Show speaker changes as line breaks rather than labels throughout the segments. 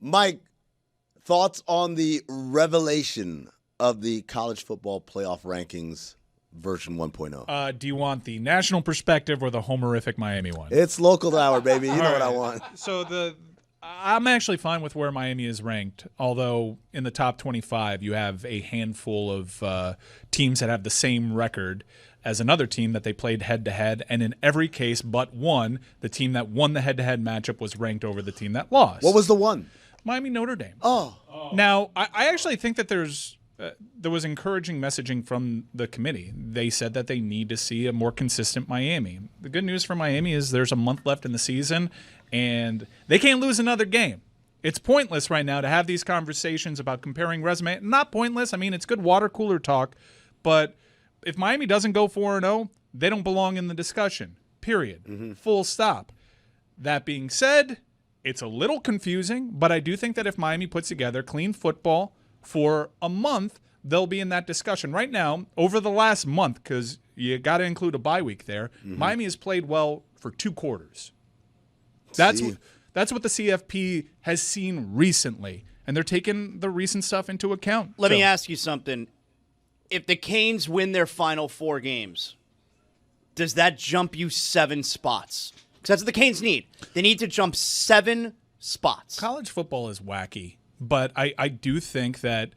Mike, thoughts on the revelation of the college football playoff rankings version 1.0?
Do you want the national perspective or the homerific Miami one?
It's local hour, baby. You know what I want.
So I'm actually fine with where Miami is ranked, although in the top 25 you have a handful of teams that have the same record as another team that they played head-to-head, and in every case but one, the team that won the head-to-head matchup was ranked over the team that lost.
What was the one?
Miami Notre Dame.
Oh.
Now, I actually think that there was encouraging messaging from the committee. They said that they need to see a more consistent Miami. The good news for Miami is there's a month left in the season, and they can't lose another game. It's pointless right now to have these conversations about comparing resume. Not pointless. I mean, it's good water cooler talk, but if Miami doesn't go 4-0, they don't belong in the discussion, period. Full stop. That being said, it's a little confusing, but I do think that if Miami puts together clean football for a month, they'll be in that discussion. Right now, over the last month, because you got to include a bye week there, Miami has played well for 2 quarters. That's what the CFP has seen recently, and they're taking the recent stuff into account.
Let me ask you something. If the Canes win their final 4 games, does that jump you 7 spots? Because that's what the Canes need. They need to jump 7 spots.
College football is wacky, but I do think that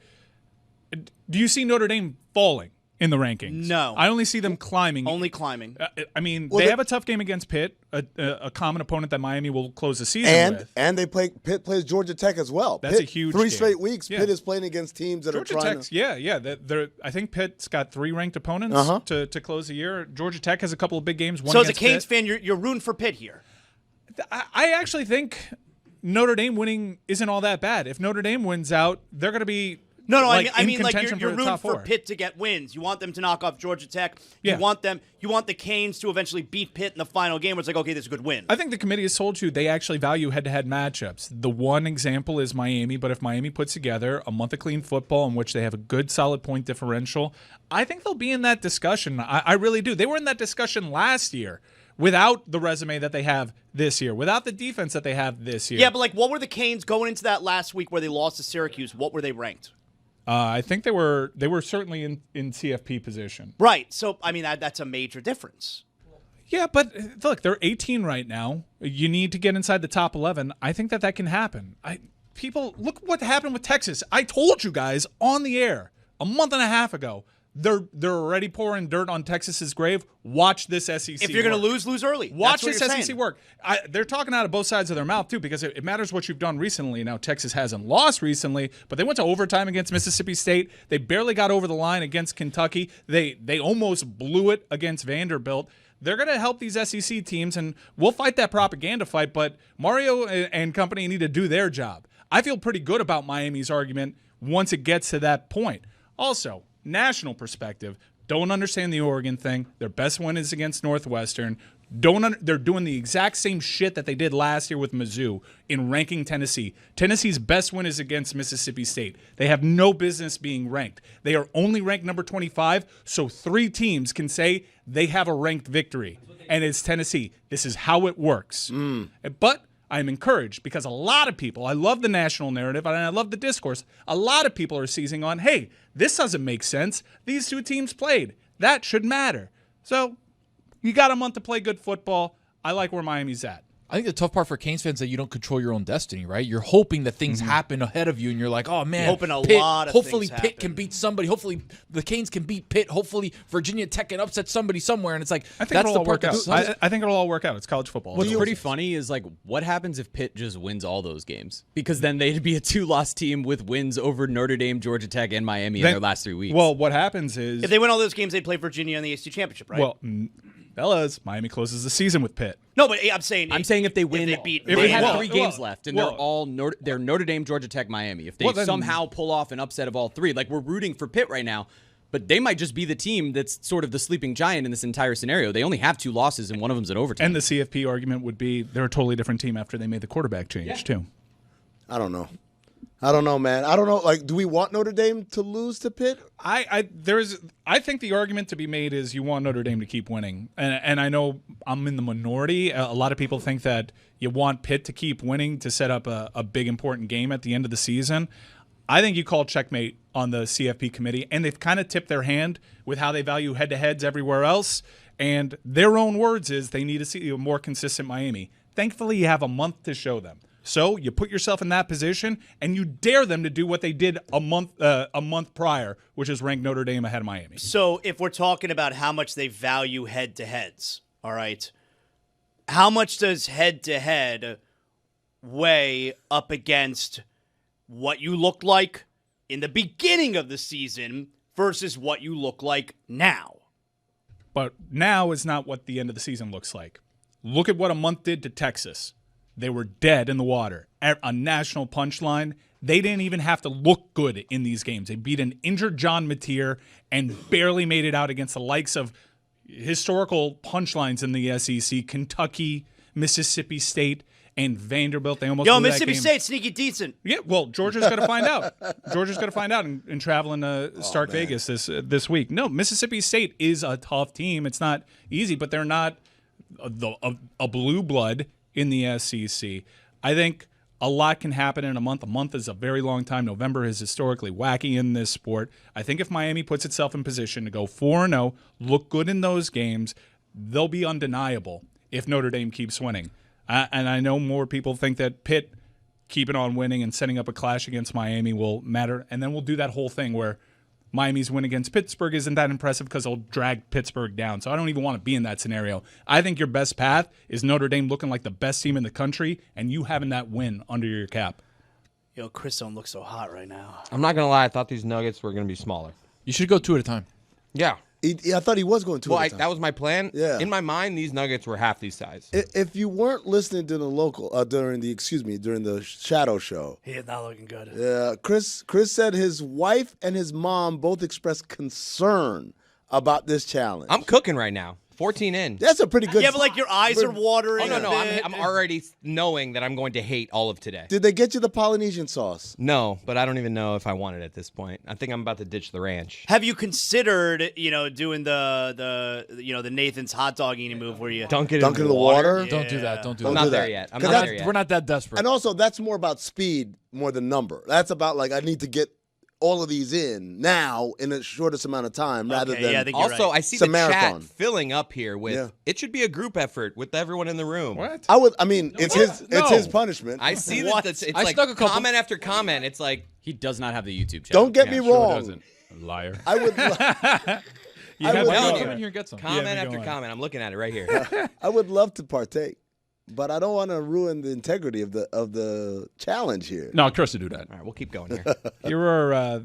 – do you see Notre Dame falling in the rankings?
No.
I only see them climbing.
Only climbing.
I mean, they have a tough game against Pitt, a common opponent that Miami will close the season with.
And Pitt plays Georgia Tech as well.
That's
Pitt,
a huge
3
game.
straight weeks,
Yeah.
Pitt is playing against teams that
Georgia
are trying
Tech's,
to...
Yeah. I think Pitt's got 3 ranked opponents to close the year. Georgia Tech has a couple of big games. One
So as a
against
Canes
Pitt.
fan, you're rooting for Pitt here.
I actually think Notre Dame winning isn't all that bad. If Notre Dame wins out, they're going to be
No,
like,
I mean,
in
like
contention
you're
for the
rooting
top
for
4.
Pitt to get wins. You want them to knock off Georgia Tech.
Yeah.
You want the Canes to eventually beat Pitt in the final game where it's like, okay, this is a good win.
I think the committee has told you they actually value head-to-head matchups. The one example is Miami, but if Miami puts together a month of clean football in which they have a good, solid point differential, I think they'll be in that discussion. I really do. They were in that discussion last year without the resume that they have this year, without the defense that they have this year.
Yeah, but like, what were the Canes going into that last week where they lost to Syracuse? What were they ranked?
I think they were certainly in CFP position.
Right. So, I mean, that's a major difference.
Yeah, but look, they're 18 right now. You need to get inside the top 11. I think that can happen. People, look what happened with Texas. I told you guys on the air a month and a half ago. They're already pouring dirt on Texas's grave. Watch this SEC.
If you're going to lose early.
Watch this SEC work. They're talking out of both sides of their mouth, too, because it matters what you've done recently. Now, Texas hasn't lost recently, but they went to overtime against Mississippi State. They barely got over the line against Kentucky. They almost blew it against Vanderbilt. They're going to help these SEC teams, and we'll fight that propaganda fight, but Mario and company need to do their job. I feel pretty good about Miami's argument once it gets to that point. Also, national perspective, don't understand the Oregon thing. Their best win is against Northwestern. They're doing the exact same shit that they did last year with Mizzou in ranking Tennessee. Tennessee's best win is against Mississippi State. They have no business being ranked. They are only ranked number 25, so 3 teams can say they have a ranked victory, and it's Tennessee. This is how it works. But I'm encouraged because a lot of people, I love the national narrative and I love the discourse, a lot of people are seizing on, hey, this doesn't make sense. These 2 teams played. That should matter. So you got a month to play good football. I like where Miami's at.
I think the tough part for Canes fans is that you don't control your own destiny, right? You're hoping that things happen ahead of you, and you're like, oh, man,
hoping a
Pitt,
lot of
hopefully
things
Pitt
happen.
can beat somebody. Hopefully the Canes can beat Pitt. Hopefully Virginia Tech can upset somebody somewhere, and it's like,
I think
that's
it'll
the
all
part
work out.
that
I think it'll all work out. It's college football.
What's pretty funny is, like, what happens if Pitt just wins all those games? Because then they'd be a 2-loss team with wins over Notre Dame, Georgia Tech, and Miami in their last 3 weeks.
Well, what happens is
If they win all those games, they play Virginia in the ACC Championship, right?
well, fellas, Miami closes the season with Pitt.
no, but I'm saying
if they win,
they beat
if they had
well,
3 games
well,
left, and
well,
they're Notre Dame, Georgia Tech, Miami. If they
Well, then-
somehow pull off an upset of all 3, like, we're rooting for Pitt right now, but they might just be the team that's sort of the sleeping giant in this entire scenario. They only have 2 losses, and one of them's in overtime.
And the CFP argument would be they're a totally different team after they made the quarterback change, too.
I don't know. I don't know, man. I don't know. Like, do we want Notre Dame to lose to Pitt?
I think the argument to be made is you want Notre Dame to keep winning, and I know I'm in the minority. A lot of people think that you want Pitt to keep winning to set up a big important game at the end of the season. I think you call checkmate on the CFP committee, and they've kind of tipped their hand with how they value head-to-heads everywhere else. And their own words is they need to see a more consistent Miami. Thankfully, you have a month to show them. So you put yourself in that position, and you dare them to do what they did a month prior, which is rank Notre Dame ahead of Miami.
So if we're talking about how much they value head-to-heads, all right, how much does head-to-head weigh up against what you look like in the beginning of the season versus what you look like now?
But now is not what the end of the season looks like. Look at what a month did to Texas. They were dead in the water. A national punchline. They didn't even have to look good in these games. They beat an injured John Mateer and barely made it out against the likes of historical punchlines in the SEC, Kentucky, Mississippi State, and Vanderbilt. They almost blew that
Mississippi
game.
State, sneaky decent.
Yeah, well, Georgia's going to find out. Georgia's going to find out and traveling to Stark Vegas this week. No, Mississippi State is a tough team. It's not easy, but they're not a blue blood in the SEC. I think a lot can happen in a month. A month is a very long time. November is historically wacky in this sport. I think if Miami puts itself in position to go 4-0, look good in those games, they'll be undeniable if Notre Dame keeps winning. And I know more people think that Pitt keeping on winning and setting up a clash against Miami will matter. And then we'll do that whole thing where Miami's win against Pittsburgh isn't that impressive because they'll drag Pittsburgh down. So I don't even want to be in that scenario. I think your best path is Notre Dame looking like the best team in the country and you having that win under your cap.
Yo, Chris don't look so hot right now.
I'm not going to lie. I thought these Nuggets were going to be smaller.
You should go 2 at a time.
Yeah.
I thought he was going to.
Well, that was my plan.
Yeah.
In my mind, these Nuggets were half these size.
If you weren't listening to the during the Shadow Show,
He is not looking good.
yeah, Chris said his wife and his mom both expressed concern about this challenge.
I'm cooking right now. 14 in.
That's a pretty good.
Yeah, but like your eyes are watering.
Oh, no.
a bit.
I'm already knowing that I'm going to hate all of today.
Did they get you the Polynesian sauce?
No, but I don't even know if I want it at this point. I think I'm about to ditch the ranch.
Have you considered, doing the Nathan's hot dog eating move where you
Dunk it
Dunk
in
in the water?
Yeah.
Don't do that. Don't do
Don't
I'm
that.
not
do
there
that.
yet. I'm
'Cause
not there yet.
We're not that desperate.
And also, that's more about speed more than number. That's about like I need to get all of these in now in the shortest amount of time rather than.
yeah, I think you're
Also,
right.
I see
It's a
the
marathon.
chat filling up here with
Yeah.
it should be a group effort with everyone in the room.
What?
It's his punishment.
I see
What?
that it's
I
like
snuck a couple-
comment after comment. It's like
He does not have the YouTube channel.
Don't get me
Sure
wrong.
doesn't. Liar.
I would.
You
I
have
would
to
love-
go.
Come in here and get some.
comment
be
after
going.
comment. I'm looking at it right here.
I would love to partake, but I don't want to ruin the integrity of the challenge here.
No, Chris to do that.
All right, we'll keep going here.
Here are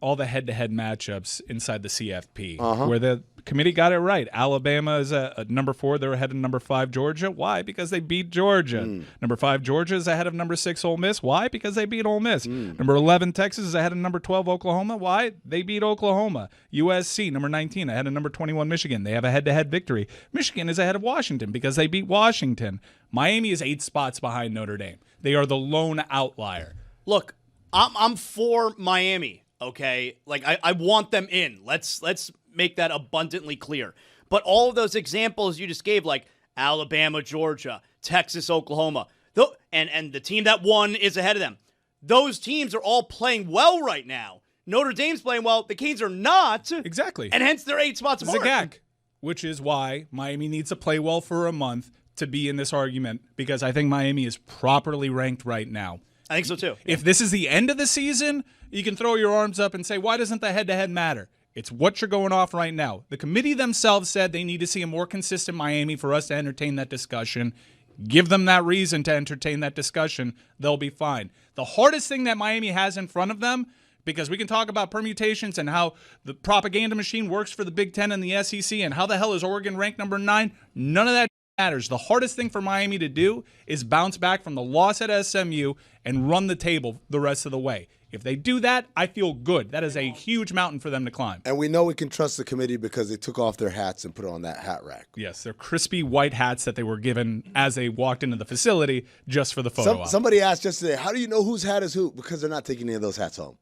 all the head-to-head matchups inside the CFP where the committee got it right. Alabama is at number 4. They're ahead of number 5 Georgia. Why? Because they beat Georgia. Number 5 Georgia is ahead of number 6 Ole Miss. Why? Because they beat Ole Miss. Number 11 Texas is ahead of number 12 Oklahoma. Why? They beat Oklahoma. USC, number 19, ahead of number 21 Michigan. They have a head-to-head victory. Michigan is ahead of Washington because they beat Washington. Miami is 8 spots behind Notre Dame. They are the lone outlier.
Look, I'm for Miami. Okay, like I want them in. Let's make that abundantly clear. But all of those examples you just gave, like Alabama, Georgia, Texas, Oklahoma, and the team that won is ahead of them. Those teams are all playing well right now. Notre Dame's playing well. The Canes are not.
Exactly.
And hence they're 8 spots apart.
Zagak, which is why Miami needs to play well for a month to be in this argument, because I think Miami is properly ranked right now.
I think so too.
If this is the end of the season, you can throw your arms up and say, why doesn't the head-to-head matter? It's what you're going off right now. The committee themselves said they need to see a more consistent Miami for us to entertain that discussion. Give them that reason to entertain that discussion. They'll be fine. The hardest thing that Miami has in front of them, because we can talk about permutations and how the propaganda machine works for the Big Ten and the SEC and how the hell is Oregon ranked number 9, none of that matters. The hardest thing for Miami to do is bounce back from the loss at SMU and run the table the rest of the way. If they do that, I feel good. That is a huge mountain for them to climb.
And we know we can trust the committee because they took off their hats and put it on that hat rack.
Yes, they're crispy white hats that they were given as they walked into the facility just for the photo op.
Somebody asked yesterday, how do you know whose hat is who? Because they're not taking any of those hats home.